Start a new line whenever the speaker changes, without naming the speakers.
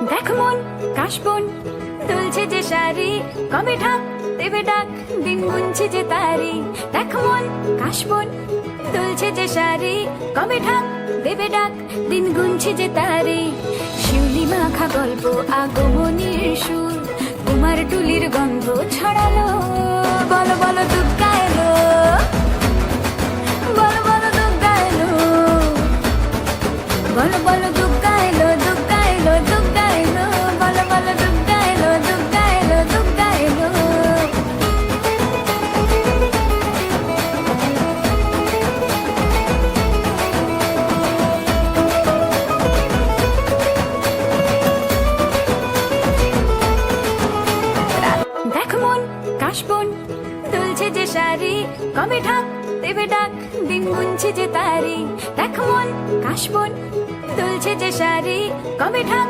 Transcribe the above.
দেখ মন কাশবন দুলছে যে শাড়ি, কবে ঢাক দেবে ডাক, দিন গুনছে যে তারি। দেখ মন কাশবন দুলছে যে শাড়ি, কবে ঢাক দেবে ডাক, দিন গুনছে যে তারি। শিউলি মাখা গল্প আগমনীর সুর, তোমার টুলির গন্ধ ছড়ালো। বলো বলো দুগ্গা এলো, বলো বলো দুগ্গা এলো, বলো বলো দুগ্গা এলো, দুগ্গা এলো, দুগ্গা এলো, বলো বলো দুগ্গা এলো, দুগ্গা এলো, দুগ্গা এলো। দেখ মন কাশবন দুলছে যে শাড়ি, কবে ঢাক দেবে ডাক, দিন গুনছে যে তারি। দেখ মন কাশবন দুলছে যে শাড়ি, কবে ঢাক